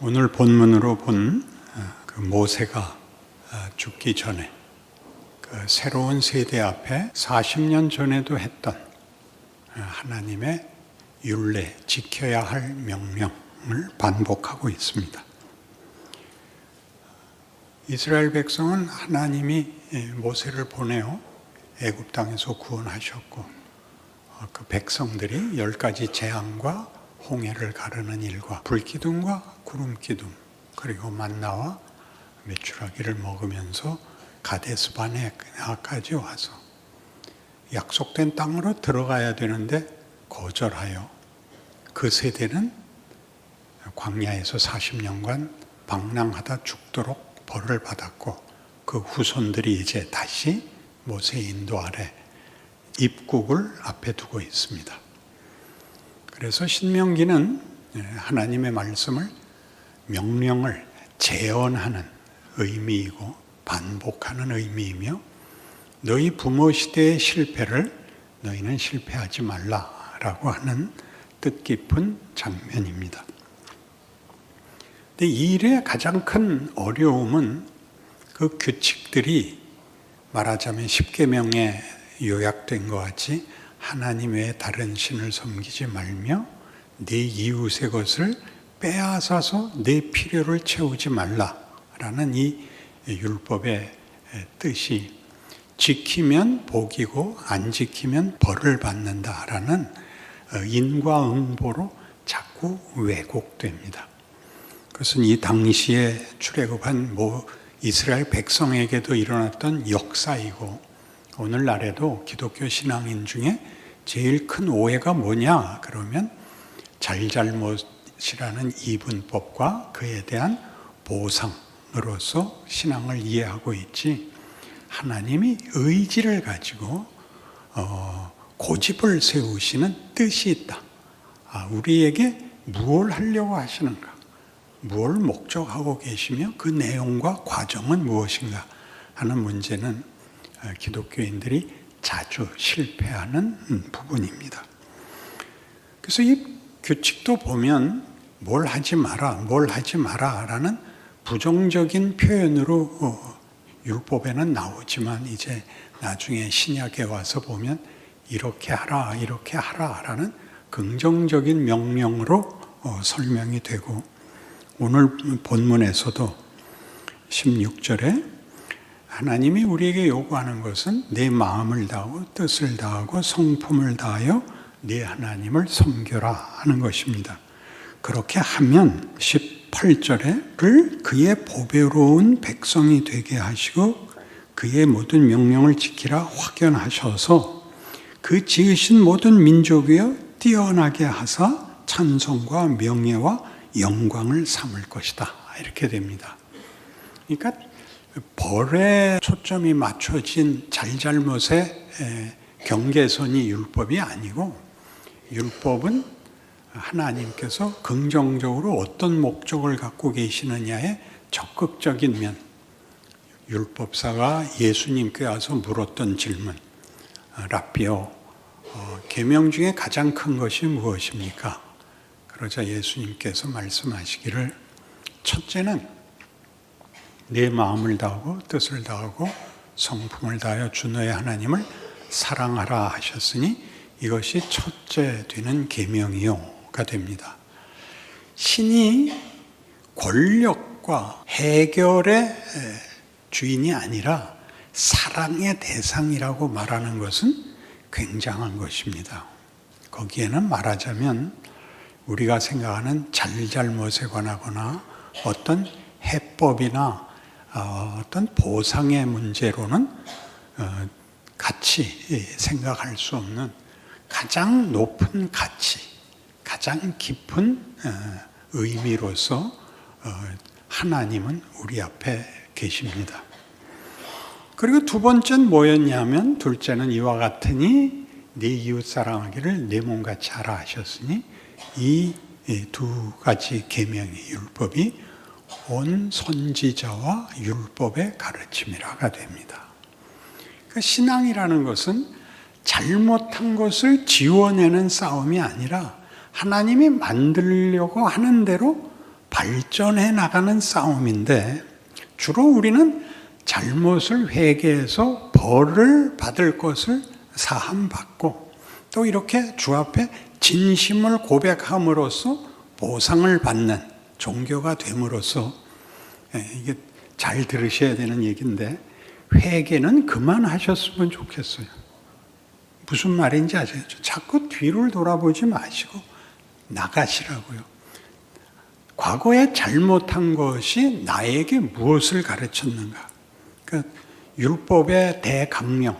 오늘 본문으로 본 그 모세가 죽기 전에 그 새로운 세대 앞에 40년 전에도 했던 하나님의 율례, 지켜야 할 명령을 반복하고 있습니다. 이스라엘 백성은 하나님이 모세를 보내어 애굽 땅에서 구원하셨고 그 백성들이 10가지 재앙과 홍해를 가르는 일과 불기둥과 구름기둥 그리고 만나와 메추라기를 먹으면서 가데스 바네아까지 와서 약속된 땅으로 들어가야 되는데 거절하여 그 세대는 광야에서 40년간 방랑하다 죽도록 벌을 받았고 그 후손들이 이제 다시 모세의 인도 아래 입국을 앞에 두고 있습니다. 그래서 신명기는 하나님의 말씀을 명령을 재현하는 의미이고 반복하는 의미이며 너희 부모 시대의 실패를 너희는 실패하지 말라라고 하는 뜻깊은 장면입니다. 근데 이 일의 가장 큰 어려움은 그 규칙들이 말하자면 십계명에 요약된 것 같이 하나님 외에 다른 신을 섬기지 말며 네 이웃의 것을 빼앗아서 내 필요를 채우지 말라라는 이 율법의 뜻이 지키면 복이고 안 지키면 벌을 받는다라는 인과응보로 자꾸 왜곡됩니다. 그것은 이 당시에 출애굽한 이스라엘 백성에게도 일어났던 역사이고 오늘날에도 기독교 신앙인 중에 제일 큰 오해가 뭐냐 그러면 잘잘못이라는 이분법과 그에 대한 보상으로서 신앙을 이해하고 있지 하나님이 의지를 가지고 고집을 세우시는 뜻이 있다. 우리에게 무엇을 하려고 하시는가? 무엇을 목적하고 계시며 그 내용과 과정은 무엇인가 하는 문제는 기독교인들이 자주 실패하는 부분입니다. 그래서 이 규칙도 보면 뭘 하지 마라 라는 부정적인 표현으로 율법에는 나오지만 이제 나중에 신약에 와서 보면 이렇게 하라 라는 긍정적인 명령으로 설명이 되고 오늘 본문에서도 16절에 하나님이 우리에게 요구하는 것은 내 마음을 다하고 뜻을 다하고 성품을 다하여 네 하나님을 섬겨라 하는 것입니다. 그렇게 하면 18절에 그의 보배로운 백성이 되게 하시고 그의 모든 명령을 지키라 확연하셔서 그 지으신 모든 민족이여 뛰어나게 하사 찬송과 명예와 영광을 삼을 것이다. 이렇게 됩니다. 그러니까 벌에 초점이 맞춰진 잘잘못의 경계선이 율법이 아니고 율법은 하나님께서 긍정적으로 어떤 목적을 갖고 계시느냐의 적극적인 면. 율법사가 예수님께 와서 물었던 질문. 라비오, 계명 중에 가장 큰 것이 무엇입니까? 그러자 예수님께서 말씀하시기를 첫째는 내 마음을 다하고 뜻을 다하고 성품을 다하여 주 너의 하나님을 사랑하라 하셨으니 이것이 첫째 되는 계명이요가 됩니다. 신이 권력과 해결의 주인이 아니라 사랑의 대상이라고 말하는 것은 굉장한 것입니다. 거기에는 말하자면 우리가 생각하는 잘잘못에 관하거나 어떤 해법이나 어떤 보상의 문제로는 같이 생각할 수 없는 가장 높은 가치, 가장 깊은 의미로서 하나님은 우리 앞에 계십니다. 그리고 두 번째는 뭐였냐면 둘째는 이와 같으니 네 이웃 사랑하기를 내 몸같이 하라 하셨으니 이 두 가지 계명의 율법이 온 선지자와 율법의 가르침이라가 됩니다. 그러니까 신앙이라는 것은 잘못한 것을 지워내는 싸움이 아니라 하나님이 만들려고 하는 대로 발전해 나가는 싸움인데 주로 우리는 잘못을 회개해서 벌을 받을 것을 사함받고 또 이렇게 주 앞에 진심을 고백함으로써 보상을 받는 종교가 됨으로써 이게 잘 들으셔야 되는 얘기인데 회개는 그만하셨으면 좋겠어요. 무슨 말인지 아시겠죠? 자꾸 뒤를 돌아보지 마시고 나가시라고요. 과거에 잘못한 것이 나에게 무엇을 가르쳤는가? 그러니까 율법의 대강령,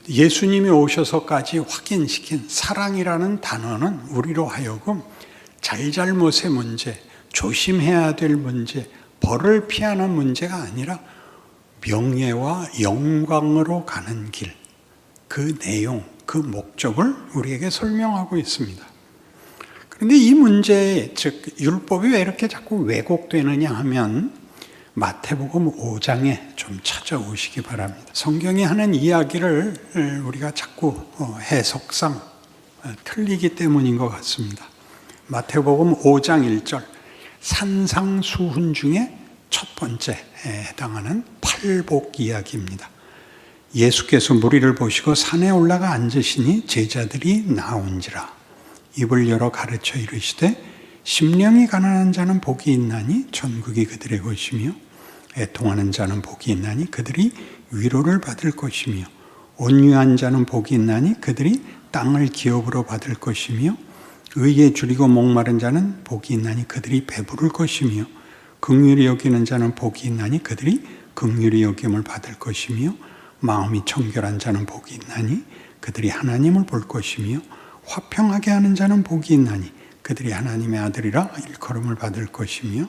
예수님이 오셔서까지 확인시킨 사랑이라는 단어는 우리로 하여금 잘잘못의 문제, 조심해야 될 문제, 벌을 피하는 문제가 아니라 명예와 영광으로 가는 길, 그 내용, 그 목적을 우리에게 설명하고 있습니다. 그런데 이 문제, 즉 율법이 왜 이렇게 자꾸 왜곡되느냐 하면 마태복음 5장에 좀 찾아오시기 바랍니다. 성경이 하는 이야기를 우리가 자꾸 해석상 틀리기 때문인 것 같습니다. 마태복음 5장 1절, 산상수훈 중에 첫 번째에 해당하는 팔복 이야기입니다. 예수께서 무리를 보시고 산에 올라가 앉으시니 제자들이 나온지라. 입을 열어 가르쳐 이르시되 심령이 가난한 자는 복이 있나니 천국이 그들의 것이며 애통하는 자는 복이 있나니 그들이 위로를 받을 것이며 온유한 자는 복이 있나니 그들이 땅을 기업으로 받을 것이며 의에 줄이고 목마른 자는 복이 있나니 그들이 배부를 것이며 긍휼히 여기는 자는 복이 있나니 그들이 긍휼히 여김을 받을 것이며 마음이 청결한 자는 복이 있나니 그들이 하나님을 볼 것이며 화평하게 하는 자는 복이 있나니 그들이 하나님의 아들이라 일컬음을 받을 것이며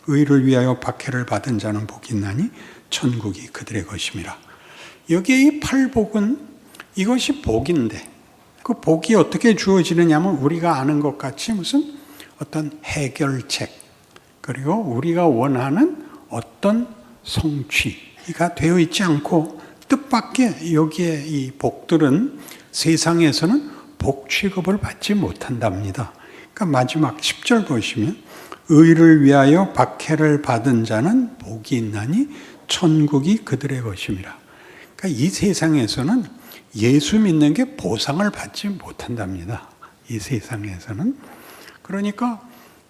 의를 위하여 박해를 받은 자는 복이 있나니 천국이 그들의 것임이라. 여기에 이 팔복은 이것이 복인데 그 복이 어떻게 주어지느냐면 우리가 아는 것 같이 무슨 어떤 해결책 그리고 우리가 원하는 어떤 성취가 되어 있지 않고 뜻밖의 여기에 이 복들은 세상에서는 복 취급을 받지 못한답니다. 그러니까 마지막 10절 보시면 의를 위하여 박해를 받은 자는 복이 있나니 천국이 그들의 것임이라. 그러니까 이 세상에서는 예수 믿는 게 보상을 받지 못한답니다. 이 세상에서는. 그러니까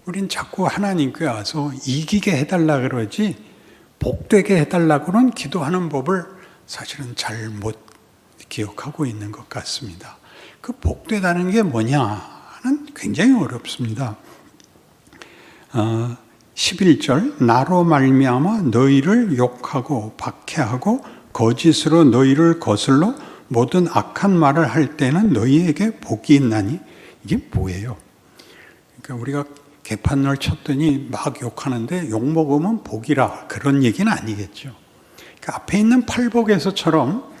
우린 자꾸 하나님께 와서 이기게 해달라 그러지 복되게 해달라고는 기도하는 법을 사실은 잘 못 기억하고 있는 것 같습니다. 그 복되다는 게 뭐냐는 굉장히 어렵습니다. 11절 나로 말미암아 너희를 욕하고 박해하고 거짓으로 너희를 거슬러 모든 악한 말을 할 때는 너희에게 복이 있나니 이게 뭐예요? 그러니까 우리가 개판을 쳤더니 막 욕하는데 욕먹으면 복이라 그런 얘기는 아니겠죠. 그러니까 앞에 있는 팔복에서처럼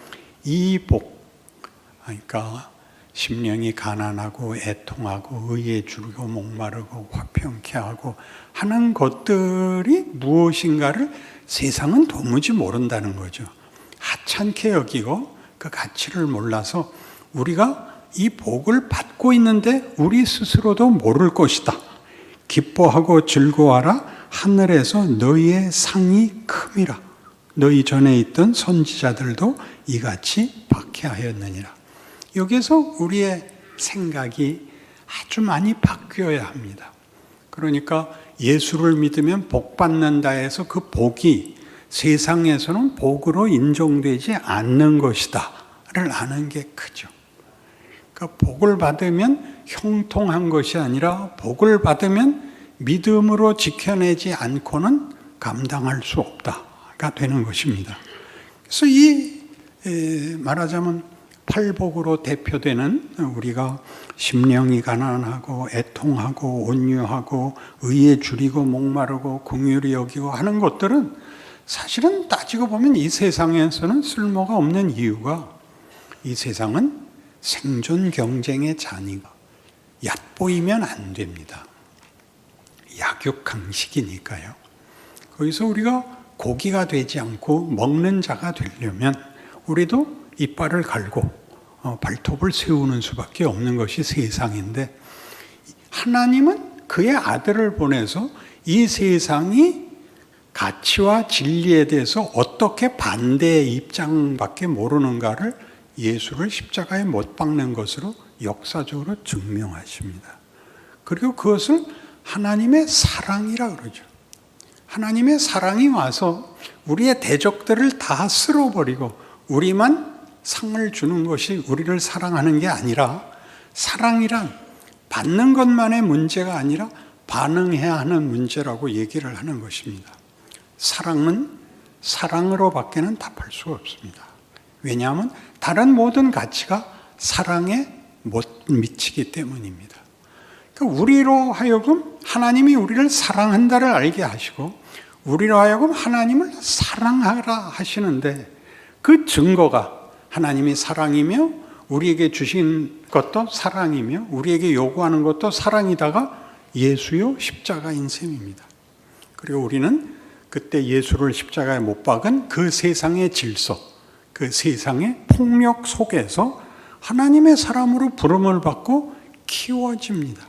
이 복, 그러니까 심령이 가난하고 애통하고 의에 줄이고 목마르고 화평케 하고 하는 것들이 무엇인가를 세상은 도무지 모른다는 거죠. 하찮게 여기고 그 가치를 몰라서 우리가 이 복을 받고 있는데 우리 스스로도 모를 것이다. 기뻐하고 즐거워하라. 하늘에서 너희의 상이 큼이라. 너희 전에 있던 선지자들도 이같이 박해하였느니라. 여기서 우리의 생각이 아주 많이 바뀌어야 합니다. 그러니까 예수를 믿으면 복 받는다 해서 그 복이 세상에서는 복으로 인정되지 않는 것이다를 아는 게 크죠. 그러니까 복을 받으면 형통한 것이 아니라 복을 받으면 믿음으로 지켜내지 않고는 감당할 수 없다가 되는 것입니다. 그래서 이 말하자면 팔복으로 대표되는 우리가 심령이 가난하고 애통하고 온유하고 의에 줄이고 목마르고 긍휼히 여기고 하는 것들은 사실은 따지고 보면 이 세상에서는 쓸모가 없는 이유가 이 세상은 생존 경쟁의 잔이가 얕보이면 안 됩니다. 약육강식이니까요. 거기서 우리가 고기가 되지 않고 먹는 자가 되려면 우리도 이빨을 갈고 발톱을 세우는 수밖에 없는 것이 세상인데 하나님은 그의 아들을 보내서 이 세상이 가치와 진리에 대해서 어떻게 반대의 입장밖에 모르는가를 예수를 십자가에 못 박는 것으로 역사적으로 증명하십니다. 그리고 그것을 하나님의 사랑이라 그러죠. 하나님의 사랑이 와서 우리의 대적들을 다 쓸어버리고 우리만 상을 주는 것이 우리를 사랑하는 게 아니라, 사랑이란 받는 것만의 문제가 아니라 반응해야 하는 문제라고 얘기를 하는 것입니다. 사랑은 사랑으로 밖에는 답할 수가 없습니다. 왜냐하면 다른 모든 가치가 사랑에 못 미치기 때문입니다. 그러니까 우리로 하여금 하나님이 우리를 사랑한다를 알게 하시고 우리로 하여금 하나님을 사랑하라 하시는데, 그 증거가 하나님이 사랑이며 우리에게 주신 것도 사랑이며 우리에게 요구하는 것도 사랑이다가 예수요 십자가인 셈입니다. 그리고 우리는 그때 예수를 십자가에 못 박은 그 세상의 질서, 그 세상의 폭력 속에서 하나님의 사람으로 부름을 받고 키워집니다.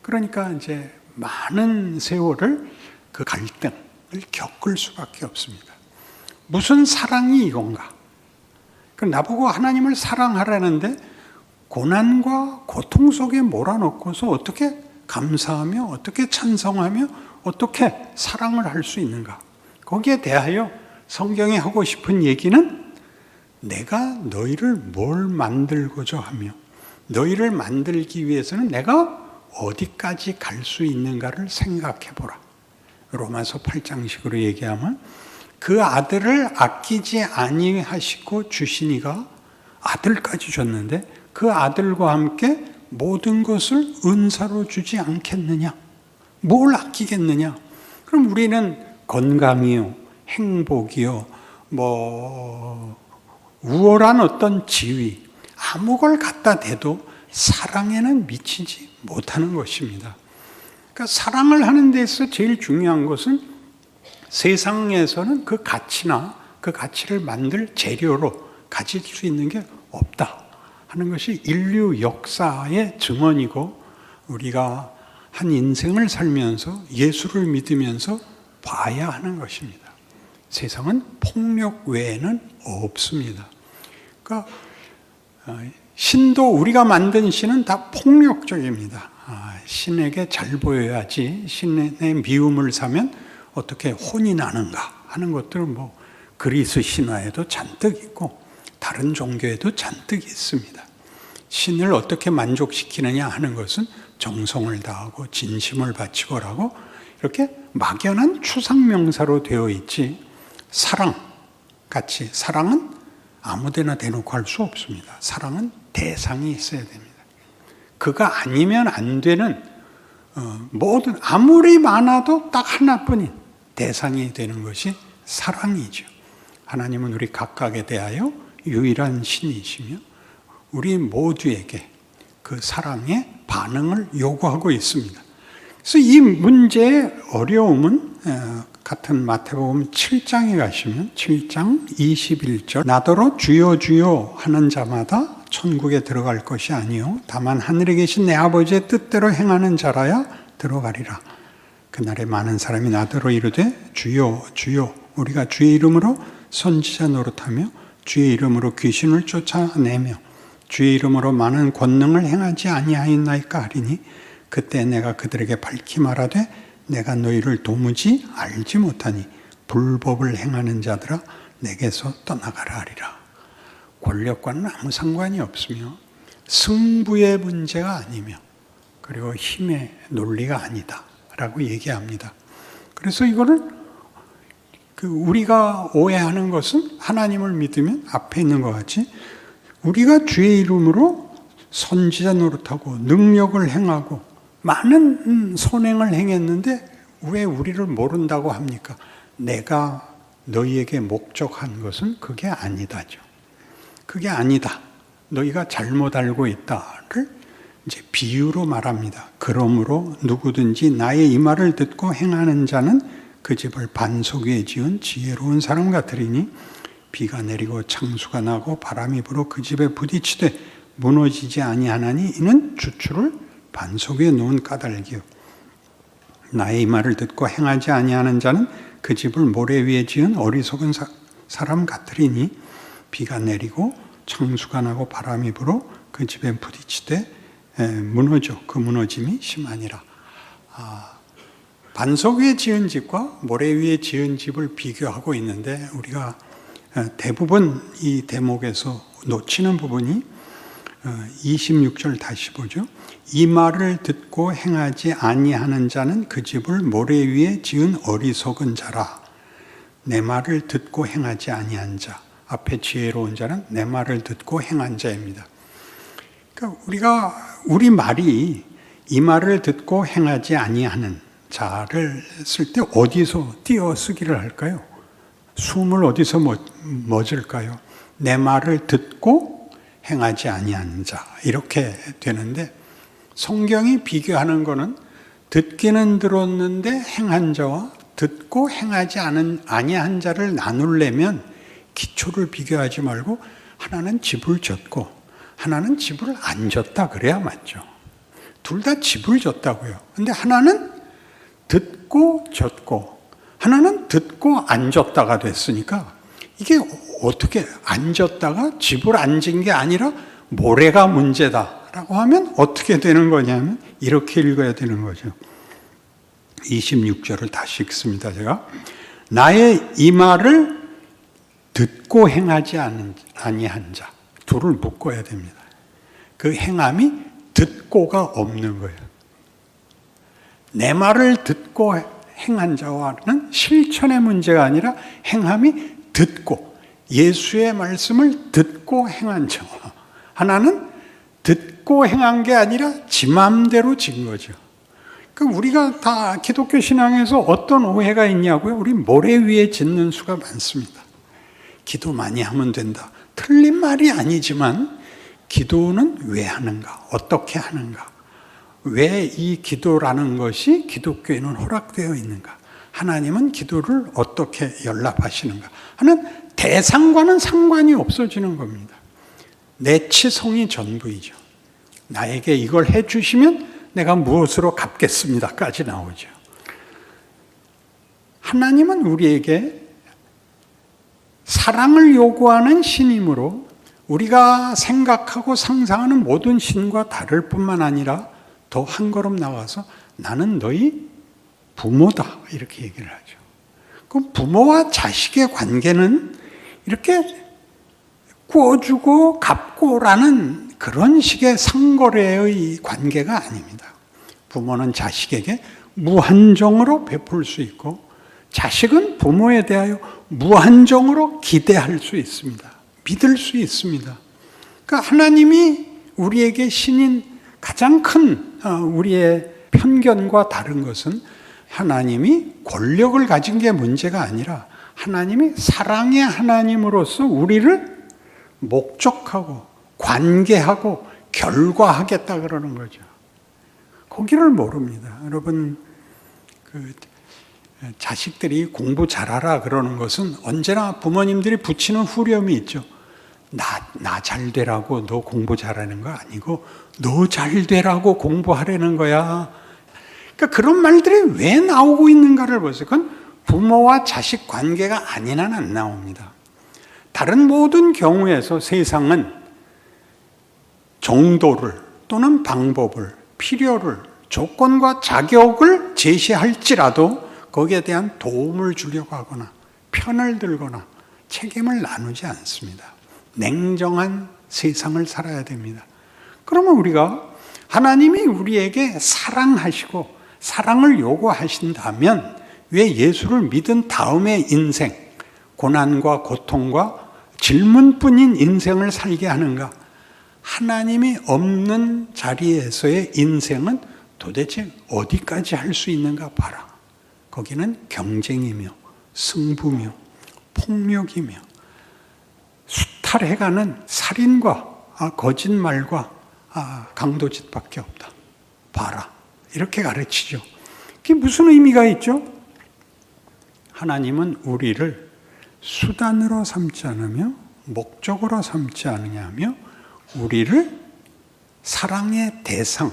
그러니까 이제 많은 세월을 그 갈등을 겪을 수밖에 없습니다. 무슨 사랑이 이건가? 나보고 하나님을 사랑하라는데 고난과 고통 속에 몰아넣고서 어떻게 감사하며 어떻게 찬성하며 어떻게 사랑을 할 수 있는가? 거기에 대하여 성경이 하고 싶은 얘기는 내가 너희를 뭘 만들고자 하며 너희를 만들기 위해서는 내가 어디까지 갈 수 있는가를 생각해 보라. 로마서 8장식으로 얘기하면 그 아들을 아끼지 아니하시고 주시니가 아들까지 줬는데 그 아들과 함께 모든 것을 은사로 주지 않겠느냐? 뭘 아끼겠느냐? 그럼 우리는 건강이요, 행복이요, 우월한 어떤 지위, 아무 걸 갖다 대도 사랑에는 미치지 못하는 것입니다. 그러니까 사랑을 하는 데서 제일 중요한 것은 세상에서는 그 가치나 그 가치를 만들 재료로 가질 수 있는 게 없다 하는 것이 인류 역사의 증언이고, 우리가 한 인생을 살면서 예수를 믿으면서 봐야 하는 것입니다. 세상은 폭력 외에는 없습니다. 그러니까 신도, 우리가 만든 신은 다 폭력적입니다. 신에게 잘 보여야지, 신의 미움을 사면 어떻게 혼이 나는가 하는 것들은 그리스 신화에도 잔뜩 있고 다른 종교에도 잔뜩 있습니다. 신을 어떻게 만족시키느냐 하는 것은 정성을 다하고 진심을 바치고라고 이렇게 막연한 추상명사로 되어 있지, 사랑같이 사랑은 아무데나 대놓고 할 수 없습니다. 사랑은 대상이 있어야 됩니다. 그가 아니면 안 되는 모든, 아무리 많아도 딱 하나뿐인 대상이 되는 것이 사랑이죠. 하나님은 우리 각각에 대하여 유일한 신이시며 우리 모두에게 그 사랑의 반응을 요구하고 있습니다. 그래서 이 문제의 어려움은 같은 마태복음 7장에 가시면 7장 21절, 나더러 주여 주여 하는 자마다 천국에 들어갈 것이 아니요 다만 하늘에 계신 내 아버지의 뜻대로 행하는 자라야 들어가리라. 그날에 많은 사람이 나더러 이르되 주여 주여 우리가 주의 이름으로 선지자 노릇하며 주의 이름으로 귀신을 쫓아내며 주의 이름으로 많은 권능을 행하지 아니하였나이까 하리니 그때 내가 그들에게 밝히 말하되 내가 너희를 도무지 알지 못하니 불법을 행하는 자들아 내게서 떠나가라 하리라. 권력과는 아무 상관이 없으며 승부의 문제가 아니며 그리고 힘의 논리가 아니다 라고 얘기합니다. 그래서 이거를 우리가 오해하는 것은 하나님을 믿으면 앞에 있는 것 같이 우리가 주의 이름으로 선지자 노릇하고 능력을 행하고 많은 선행을 행했는데 왜 우리를 모른다고 합니까? 내가 너희에게 목적한 것은 그게 아니다죠. 그게 아니다. 너희가 잘못 알고 있다를 이제 비유로 말합니다. 그러므로 누구든지 나의 이 말을 듣고 행하는 자는 그 집을 반석 위에 지은 지혜로운 사람 같으리니 비가 내리고 창수가 나고 바람이 불어 그 집에 부딪히되 무너지지 아니하나니 이는 주추를 반석 위에 놓은 까닭이요 나의 이 말을 듣고 행하지 아니하는 자는 그 집을 모래 위에 지은 어리석은 사람 같으리니 비가 내리고 창수가 나고 바람이 불어 그 집에 부딪히되 무너져 그 무너짐이 심하니라. 반석 위에 지은 집과 모래 위에 지은 집을 비교하고 있는데 우리가 대부분 이 대목에서 놓치는 부분이 26절 다시 보죠. 이 말을 듣고 행하지 아니하는 자는 그 집을 모래 위에 지은 어리석은 자라. 내 말을 듣고 행하지 아니한 자, 앞에 지혜로운 자는 내 말을 듣고 행한 자입니다. 그러니까 우리 말이 이 말을 듣고 행하지 아니하는 자를 쓸 때 어디서 띄어쓰기를 할까요? 숨을 어디서 멎을까요? 내 말을 듣고 행하지 아니하는 자, 이렇게 되는데 성경이 비교하는 것은 듣기는 들었는데 행한 자와 듣고 행하지 아니한 자를 나누려면 기초를 비교하지 말고 하나는 집을 졌고 하나는 집을 안 졌다 그래야 맞죠. 둘 다 집을 졌다고요. 근데 하나는 듣고 졌고 하나는 듣고 안 졌다가 됐으니까 이게 어떻게 안 졌다가 집을 안 진 게 아니라 모래가 문제다라고 하면 어떻게 되는 거냐면 이렇게 읽어야 되는 거죠. 26절을 다시 읽습니다. 제가 나의 이 말을 듣고 행하지 아니한 자, 둘을 묶어야 됩니다. 그 행함이 듣고가 없는 거예요. 내 말을 듣고 행한 자와는 실천의 문제가 아니라 행함이 듣고 예수의 말씀을 듣고 행한 자와 하나는 듣고 행한 게 아니라 지 맘대로 진 거죠. 그러니까 우리가 다 기독교 신앙에서 어떤 오해가 있냐고요? 우리 모래 위에 짓는 수가 많습니다. 기도 많이 하면 된다. 틀린 말이 아니지만 기도는 왜 하는가? 어떻게 하는가? 왜 이 기도라는 것이 기독교에는 허락되어 있는가? 하나님은 기도를 어떻게 연락하시는가? 하는 대상과는 상관이 없어지는 겁니다. 내 치성이 전부이죠. 나에게 이걸 해주시면 내가 무엇으로 갚겠습니다까지 나오죠. 하나님은 우리에게 사랑을 요구하는 신이므로 우리가 생각하고 상상하는 모든 신과 다를 뿐만 아니라 더 한 걸음 나와서 나는 너희 부모다 이렇게 얘기를 하죠. 그럼 부모와 자식의 관계는 이렇게 구워주고 갚고라는 그런 식의 상거래의 관계가 아닙니다. 부모는 자식에게 무한정으로 베풀 수 있고 자식은 부모에 대하여 무한정으로 기대할 수 있습니다. 믿을 수 있습니다. 그러니까 하나님이 우리에게 신인 가장 큰 우리의 편견과 다른 것은 하나님이 권력을 가진 게 문제가 아니라 하나님이 사랑의 하나님으로서 우리를 목적하고 관계하고 결과하겠다 그러는 거죠. 거기를 모릅니다. 여러분, 자식들이 공부 잘하라 그러는 것은 언제나 부모님들이 붙이는 후렴이 있죠. 나 잘 되라고 너 공부 잘하는 거 아니고 너 잘 되라고 공부하라는 거야. 그러니까 그런 말들이 왜 나오고 있는가를 보세요. 그건 부모와 자식 관계가 아닌 한 안 나옵니다. 다른 모든 경우에서 세상은 정도를 또는 방법을, 필요를, 조건과 자격을 제시할지라도 거기에 대한 도움을 주려고 하거나 편을 들거나 책임을 나누지 않습니다. 냉정한 세상을 살아야 됩니다. 그러면 우리가 하나님이 우리에게 사랑하시고 사랑을 요구하신다면 왜 예수를 믿은 다음의 인생, 고난과 고통과 질문뿐인 인생을 살게 하는가? 하나님이 없는 자리에서의 인생은 도대체 어디까지 할 수 있는가 봐라. 거기는 경쟁이며 승부며 폭력이며 수탈해가는 살인과 거짓말과 강도짓밖에 없다. 봐라. 이렇게 가르치죠. 그게 무슨 의미가 있죠? 하나님은 우리를 수단으로 삼지 않으며 목적으로 삼지 않으냐며 우리를 사랑의 대상,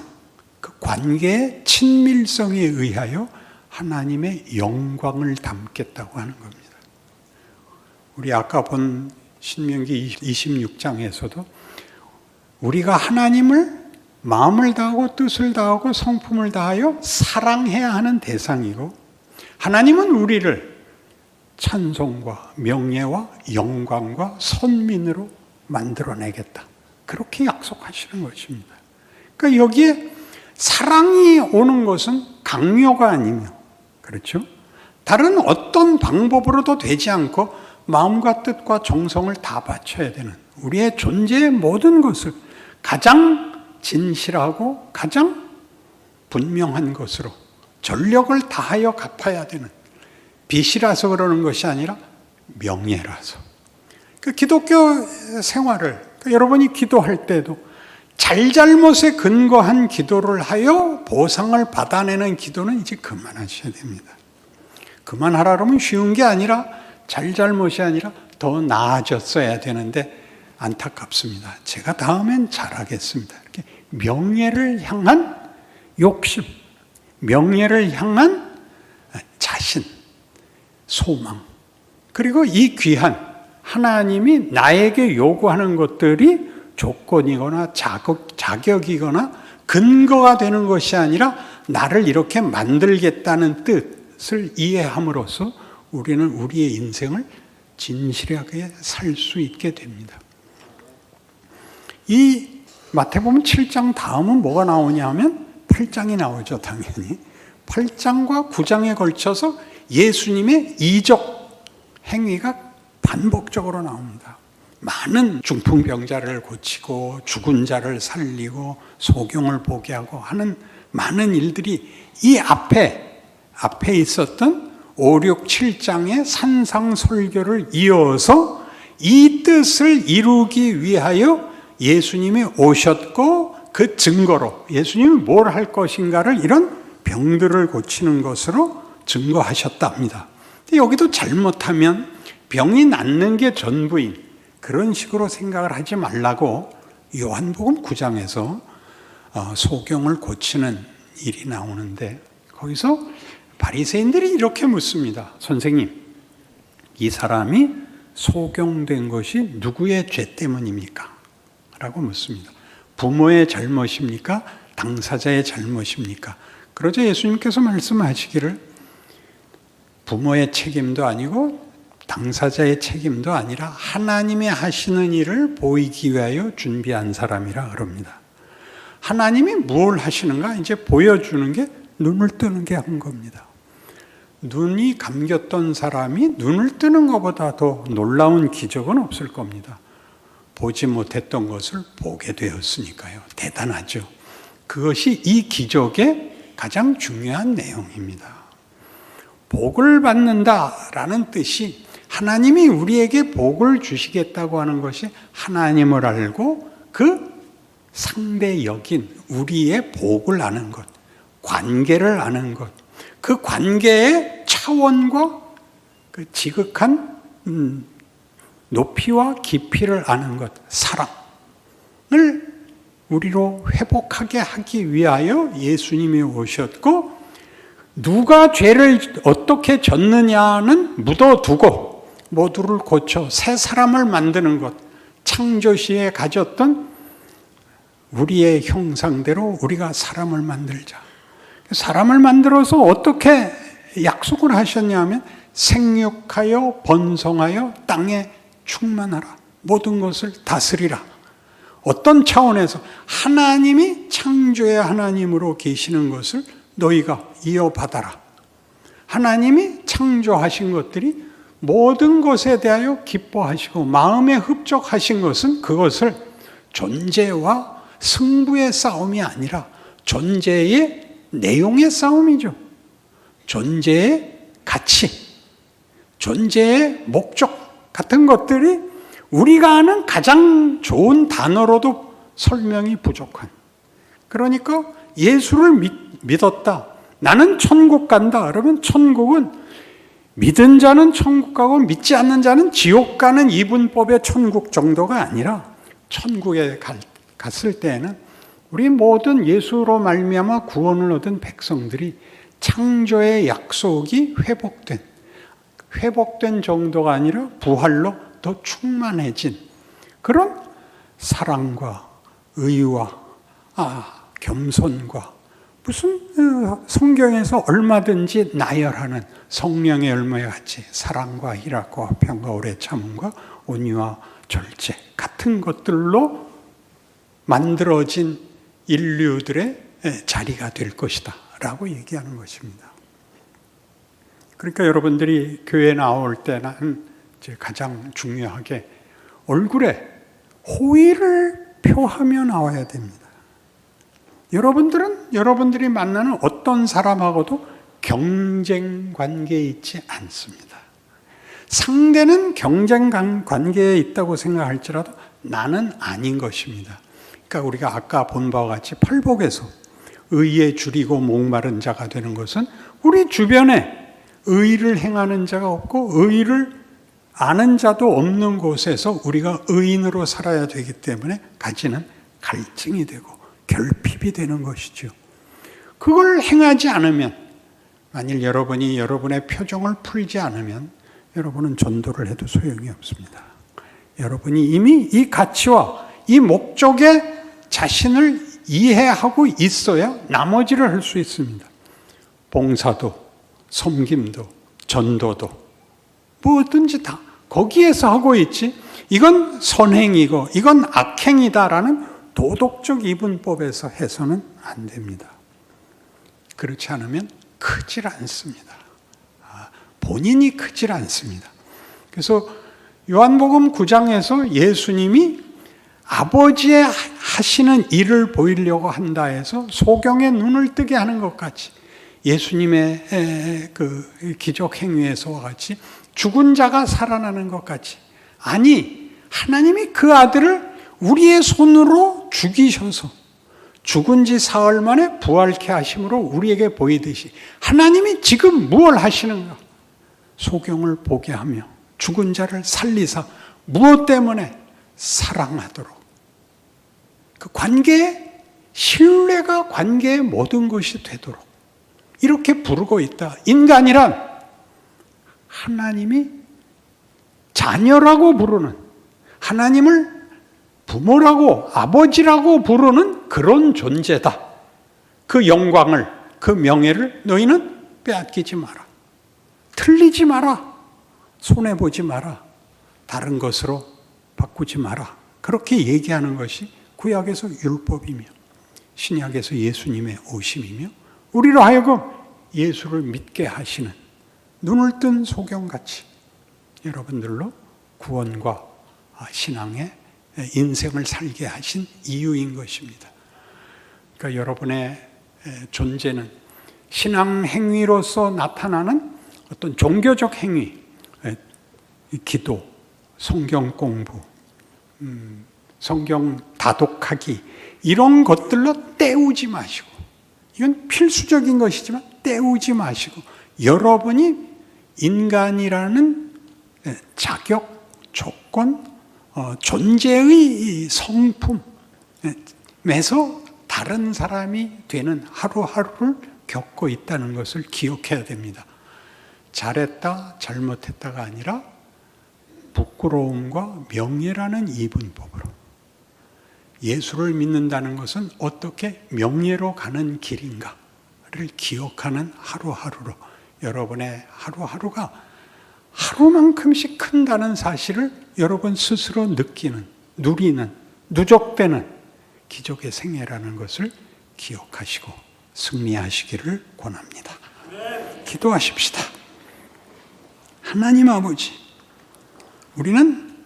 그 관계의 친밀성에 의하여 하나님의 영광을 담겠다고 하는 겁니다. 우리 아까 본 신명기 26장에서도 우리가 하나님을 마음을 다하고 뜻을 다하고 성품을 다하여 사랑해야 하는 대상이고, 하나님은 우리를 찬송과 명예와 영광과 선민으로 만들어내겠다, 그렇게 약속하시는 것입니다. 그러니까 여기에 사랑이 오는 것은 강요가 아니며, 그렇죠? 다른 어떤 방법으로도 되지 않고 마음과 뜻과 정성을 다 바쳐야 되는, 우리의 존재의 모든 것을 가장 진실하고 가장 분명한 것으로 전력을 다하여 갚아야 되는, 빚이라서 그러는 것이 아니라 명예라서. 그 기독교 생활을, 여러분이 기도할 때도 잘잘못에 근거한 기도를 하여 보상을 받아내는 기도는 이제 그만하셔야 됩니다. 그만하라 그러면 쉬운 게 아니라, 잘잘못이 아니라 더 나아졌어야 되는데 안타깝습니다. 제가 다음엔 잘하겠습니다. 이렇게 명예를 향한 욕심, 명예를 향한 자신, 소망, 그리고 이 귀한 하나님이 나에게 요구하는 것들이 조건이거나 자격이거나 근거가 되는 것이 아니라 나를 이렇게 만들겠다는 뜻을 이해함으로써 우리는 우리의 인생을 진실하게 살 수 있게 됩니다. 이 마태복음 7장 다음은 뭐가 나오냐 하면 8장이 나오죠, 당연히. 8장과 9장에 걸쳐서 예수님의 이적 행위가 반복적으로 나옵니다. 많은 중풍병자를 고치고 죽은 자를 살리고 소경을 보게 하고 하는 많은 일들이 이 앞에 있었던 5, 6, 7장의 산상설교를 이어서 이 뜻을 이루기 위하여 예수님이 오셨고, 그 증거로 예수님이 뭘 할 것인가를 이런 병들을 고치는 것으로 증거하셨답니다. 여기도 잘못하면 병이 낫는 게 전부인 그런 식으로 생각을 하지 말라고 요한복음 9장에서 소경을 고치는 일이 나오는데, 거기서 바리새인들이 이렇게 묻습니다. 선생님, 이 사람이 소경된 것이 누구의 죄 때문입니까? 라고 묻습니다. 부모의 잘못입니까? 당사자의 잘못입니까? 그러자 예수님께서 말씀하시기를, 부모의 책임도 아니고 당사자의 책임도 아니라 하나님이 하시는 일을 보이기 위하여 준비한 사람이라 그럽니다. 하나님이 뭘 하시는가 이제 보여주는 게, 눈을 뜨는 게 한 겁니다. 눈이 감겼던 사람이 눈을 뜨는 것보다 더 놀라운 기적은 없을 겁니다. 보지 못했던 것을 보게 되었으니까요. 대단하죠. 그것이 이 기적의 가장 중요한 내용입니다. 복을 받는다라는 뜻이, 하나님이 우리에게 복을 주시겠다고 하는 것이 하나님을 알고 그 상대 여긴 우리의 복을 아는 것, 관계를 아는 것, 그 관계의 차원과 그 지극한 높이와 깊이를 아는 것, 사랑을 우리로 회복하게 하기 위하여 예수님이 오셨고, 누가 죄를 어떻게 졌느냐는 묻어두고 모두를 고쳐 새 사람을 만드는 것, 창조시에 가졌던 우리의 형상대로 우리가 사람을 만들자. 사람을 만들어서 어떻게 약속을 하셨냐면, 생육하여 번성하여 땅에 충만하라, 모든 것을 다스리라. 어떤 차원에서 하나님이 창조의 하나님으로 계시는 것을 너희가 이어받아라. 하나님이 창조하신 것들이 모든 것에 대하여 기뻐하시고 마음에 흡족하신 것은 그것을 존재와 승부의 싸움이 아니라 존재의 내용의 싸움이죠. 존재의 가치, 존재의 목적 같은 것들이 우리가 아는 가장 좋은 단어로도 설명이 부족한, 그러니까 예수를 믿었다, 나는 천국 간다 그러면 천국은 믿은 자는 천국 가고 믿지 않는 자는 지옥 가는 이분법의 천국 정도가 아니라, 천국에 갔을 때에는 우리 모든 예수로 말미암아 구원을 얻은 백성들이 창조의 약속이 회복된 정도가 아니라 부활로 더 충만해진 그런 사랑과 의와 겸손과 무슨 성경에서 얼마든지 나열하는 성령의 열매 같이 사랑과 희락과 평과 오래 참음과 온유와 절제 같은 것들로 만들어진 인류들의 자리가 될 것이다 라고 얘기하는 것입니다. 그러니까 여러분들이 교회에 나올 때는 이제 가장 중요하게 얼굴에 호의를 표하며 나와야 됩니다. 여러분들은 여러분들이 만나는 어떤 사람하고도 경쟁 관계에 있지 않습니다. 상대는 경쟁 관계에 있다고 생각할지라도 나는 아닌 것입니다. 그러니까 우리가 아까 본 바와 같이 팔복에서 의에 줄이고 목마른 자가 되는 것은 우리 주변에 의를 행하는 자가 없고 의를 아는 자도 없는 곳에서 우리가 의인으로 살아야 되기 때문에 가지는 갈증이 되고 결핍이 되는 것이죠. 그걸 행하지 않으면, 만일 여러분이 여러분의 표정을 풀지 않으면 여러분은 전도를 해도 소용이 없습니다. 여러분이 이미 이 가치와 이 목적에 자신을 이해하고 있어야 나머지를 할 수 있습니다. 봉사도, 섬김도, 전도도 뭐든지 다 거기에서 하고 있지, 이건 선행이고 이건 악행이다라는 도덕적 이분법에서 해서는 안 됩니다. 그렇지 않으면 크질 않습니다. 본인이 크질 않습니다. 그래서 요한복음 9장에서 예수님이 아버지의 하시는 일을 보이려고 한다 해서 소경의 눈을 뜨게 하는 것 같이, 예수님의 그 기적 행위에서와 같이 죽은 자가 살아나는 것 같이, 아니 하나님이 그 아들을 우리의 손으로 죽이셔서 죽은 지 사흘 만에 부활케 하심으로 우리에게 보이듯이 하나님이 지금 무엇을 하시는가? 소경을 보게 하며 죽은 자를 살리사 무엇 때문에? 사랑하도록. 그 관계에, 신뢰가 관계의 모든 것이 되도록 이렇게 부르고 있다. 인간이란 하나님이 자녀라고 부르는, 하나님을 부모라고 아버지라고 부르는 그런 존재다. 그 영광을, 그 명예를 너희는 빼앗기지 마라. 틀리지 마라. 손해보지 마라. 다른 것으로 바꾸지 마라. 그렇게 얘기하는 것이 구약에서 율법이며 신약에서 예수님의 오심이며 우리로 하여금 예수를 믿게 하시는 눈을 뜬 소경같이 여러분들로 구원과 신앙의 인생을 살게 하신 이유인 것입니다. 그러니까 여러분의 존재는 신앙 행위로서 나타나는 어떤 종교적 행위, 기도, 성경 공부, 성경 다독하기, 이런 것들로 때우지 마시고, 이건 필수적인 것이지만 때우지 마시고, 여러분이 인간이라는 자격, 조건, 존재의 성품에서 다른 사람이 되는 하루하루를 겪고 있다는 것을 기억해야 됩니다. 잘했다, 잘못했다가 아니라 부끄러움과 명예라는 이분법으로. 예수를 믿는다는 것은 어떻게 명예로 가는 길인가를 기억하는 하루하루로 여러분의 하루하루가 하루만큼씩 큰다는 사실을 여러분 스스로 느끼는, 누리는, 누적되는 기적의 생애라는 것을 기억하시고 승리하시기를 권합니다. 기도하십시다. 하나님 아버지, 우리는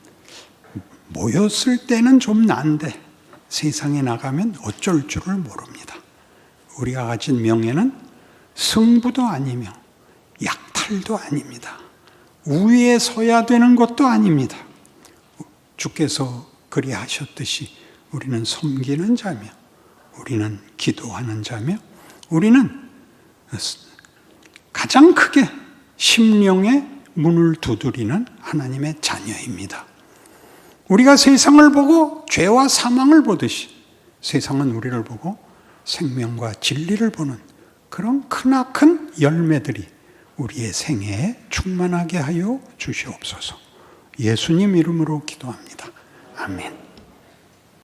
모였을 때는 좀 나은데 세상에 나가면 어쩔 줄을 모릅니다. 우리가 가진 명예는 승부도 아니며 약탈도 아닙니다. 우위에 서야 되는 것도 아닙니다. 주께서 그리하셨듯이 우리는 섬기는 자며 우리는 기도하는 자며 우리는 가장 크게 심령의 문을 두드리는 하나님의 자녀입니다. 우리가 세상을 보고 죄와 사망을 보듯이 세상은 우리를 보고 생명과 진리를 보는 그런 크나큰 열매들이 우리의 생애에 충만하게 하여 주시옵소서. 예수님 이름으로 기도합니다. 아멘.